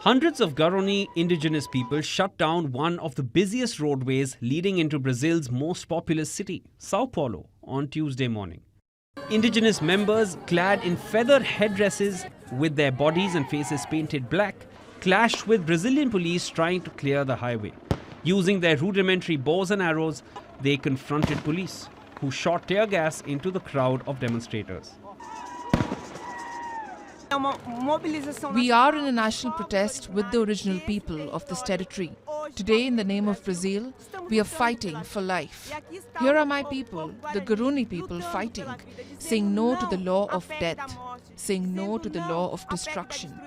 Hundreds of Guarani indigenous people shut down one of the busiest roadways leading into Brazil's most populous city, Sao Paulo, on Tuesday morning. Indigenous members, clad in feathered headdresses with their bodies and faces painted black, clashed with Brazilian police trying to clear the highway. Using their rudimentary bows and arrows, they confronted police, who shot tear gas into the crowd of demonstrators. We are in a national protest with the original people of this territory. Today, in the name of Brazil, we are fighting for life. Here are my people, the Guarani people, fighting, saying no to the law of death, saying no to the law of destruction,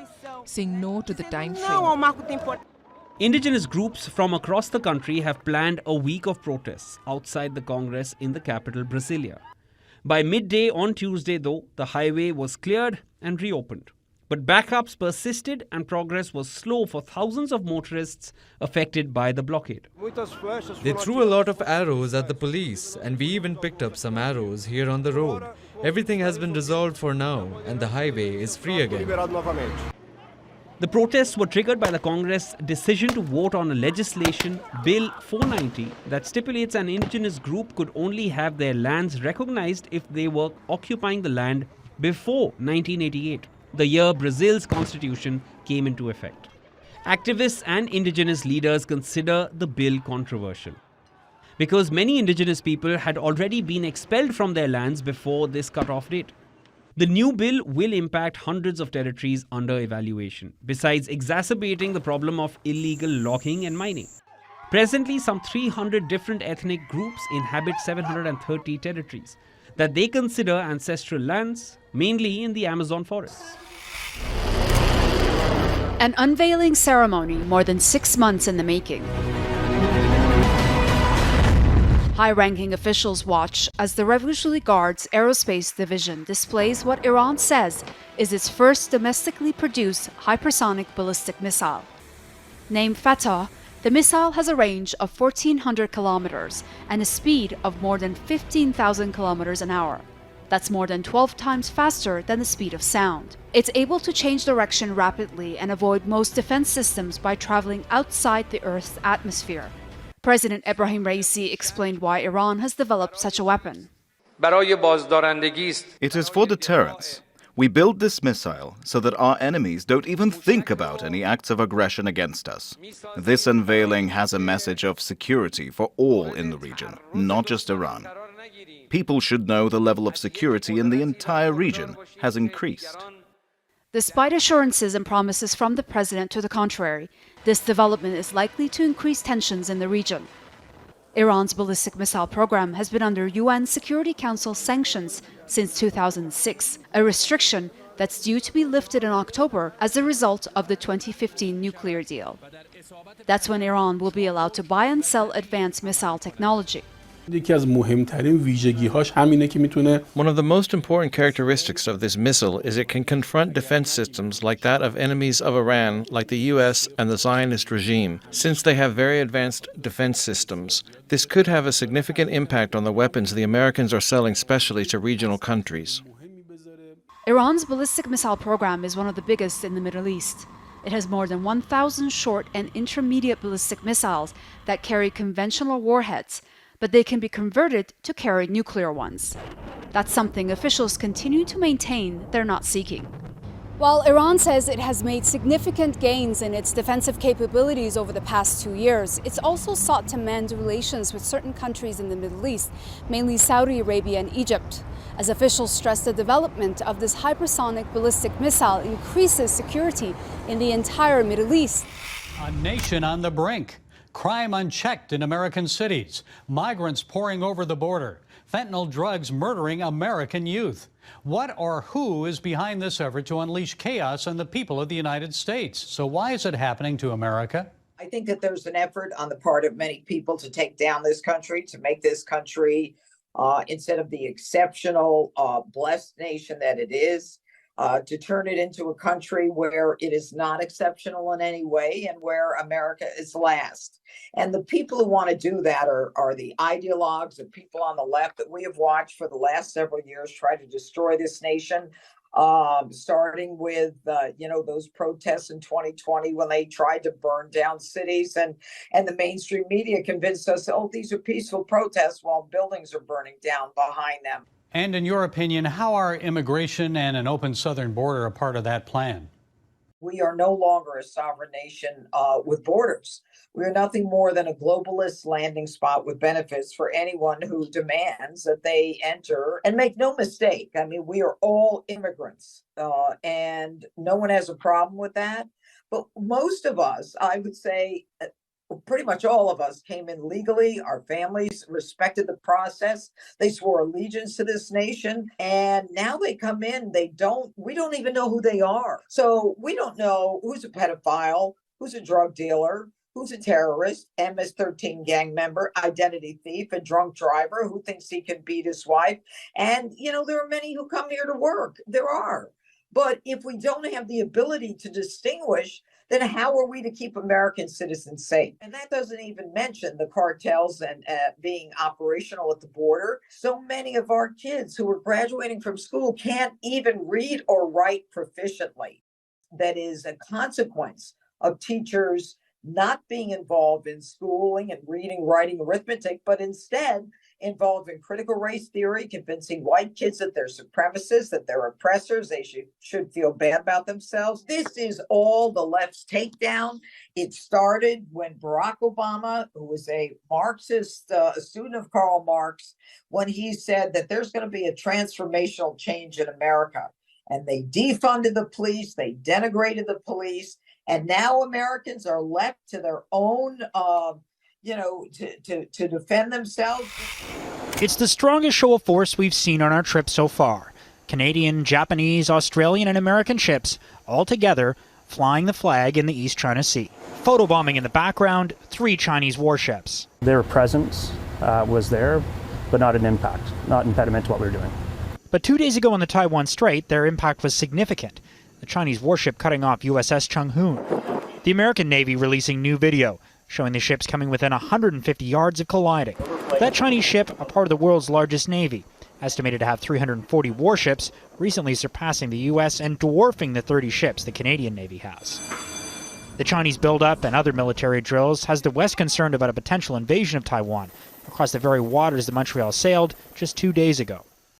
saying no to the time frame. Indigenous groups from across the country have planned a week of protests outside the Congress in the capital, Brasilia. By midday on Tuesday, though, the highway was cleared and reopened. But backups persisted and progress was slow for thousands of motorists affected by the blockade. They threw a lot of arrows at the police, and we even picked up some arrows here on the road. Everything has been resolved for now, and the highway is free again. The protests were triggered by the Congress' decision to vote on a legislation, Bill 490, that stipulates an indigenous group could only have their lands recognized if they were occupying the land before 1988, the year Brazil's constitution came into effect. Activists and indigenous leaders consider the bill controversial, because many indigenous people had already been expelled from their lands before this cutoff date. The new bill will impact hundreds of territories under evaluation, besides exacerbating the problem of illegal logging and mining. Presently, some 300 different ethnic groups inhabit 730 territories that they consider ancestral lands, mainly in the Amazon forests. An unveiling ceremony more than 6 months in the making. High-ranking officials watch as the Revolutionary Guard's Aerospace Division displays what Iran says is its first domestically produced hypersonic ballistic missile. Named Fatah, the missile has a range of 1,400 kilometers and a speed of more than 15,000 kilometers an hour. That's more than 12 times faster than the speed of sound. It's able to change direction rapidly and avoid most defense systems by traveling outside the Earth's atmosphere. President Ebrahim Raisi explained why Iran has developed such a weapon. It is for deterrence. We build this missile so that our enemies don't even think about any acts of aggression against us. This unveiling has a message of security for all in the region, not just Iran. People should know the level of security in the entire region has increased. Despite assurances and promises from the president to the contrary, this development is likely to increase tensions in the region. Iran's ballistic missile program has been under UN Security Council sanctions since 2006, a restriction that's due to be lifted in October as a result of the 2015 nuclear deal. That's when Iran will be allowed to buy and sell advanced missile technology. One of the most important characteristics of this missile is it can confront defense systems like that of enemies of Iran, like the US and the Zionist regime. Since they have very advanced defense systems, this could have a significant impact on the weapons the Americans are selling specially to regional countries. Iran's ballistic missile program is one of the biggest in the Middle East. It has more than 1,000 short and intermediate ballistic missiles that carry conventional warheads, but they can be converted to carry nuclear ones. That's something officials continue to maintain they're not seeking. While Iran says it has made significant gains in its defensive capabilities over the past 2 years, it's also sought to mend relations with certain countries in the Middle East, mainly Saudi Arabia and Egypt. As officials stress, the development of this hypersonic ballistic missile increases security in the entire Middle East. A nation on the brink. Crime unchecked in American cities, migrants pouring over the border, fentanyl drugs murdering American youth. What or who is behind this effort to unleash chaos on the people of the United States? So why is it happening to America? I think that there's an effort on the part of many people to take down this country, to make this country, instead of the exceptional, blessed nation that it is, to turn it into a country where it is not exceptional in any way and where America is last. And the people who want to do that are the ideologues, the people on the left that we have watched for the last several years try to destroy this nation. starting with, those protests in 2020 when they tried to burn down cities, and the mainstream media convinced us, oh, these are peaceful protests while buildings are burning down behind them. And in your opinion, how are immigration and an open southern border a part of that plan? We are no longer a sovereign nation with borders. We are nothing more than a globalist landing spot with benefits for anyone who demands that they enter. And make no mistake, I mean, we are all immigrants, and no one has a problem with that. But most of us, I would say, pretty much all of us came in legally. Our families respected the process. They swore allegiance to this nation. And now they come in, we don't even know who they are. So we don't know who's a pedophile, who's a drug dealer, who's a terrorist, MS-13 gang member, identity thief, a drunk driver who thinks he can beat his wife. And, there are many who come here to work. There are. But if we don't have the ability to distinguish, then how are we to keep American citizens safe? And that doesn't even mention the cartels and being operational at the border. So many of our kids who are graduating from school can't even read or write proficiently. That is a consequence of teachers not being involved in schooling and reading, writing, arithmetic, but instead involved in critical race theory, convincing white kids that they're supremacists, that they're oppressors, they should feel bad about themselves. This is all the left's takedown. It started when Barack Obama, who was a Marxist, a student of Karl Marx, when he said that there's going to be a transformational change in America. And they defunded the police, they denigrated the police, and now Americans are left to their own to defend themselves. It's the strongest show of force we've seen on our trip so far. Canadian, Japanese, Australian, and American ships all together flying the flag in the East China Sea. Photobombing in the background, 3 Chinese warships. Their presence was there, but not an impact, not impediment to what we were doing. But 2 days ago on the Taiwan Strait, their impact was significant. The Chinese warship cutting off USS Chung Hoon. The American Navy releasing new video showing the ships coming within 150 yards of colliding. That Chinese ship, a part of the world's largest navy, estimated to have 340 warships, recently surpassing the U.S. and dwarfing the 30 ships the Canadian Navy has. The Chinese buildup and other military drills has the West concerned about a potential invasion of Taiwan across the very waters that Montreal sailed just 2 days ago.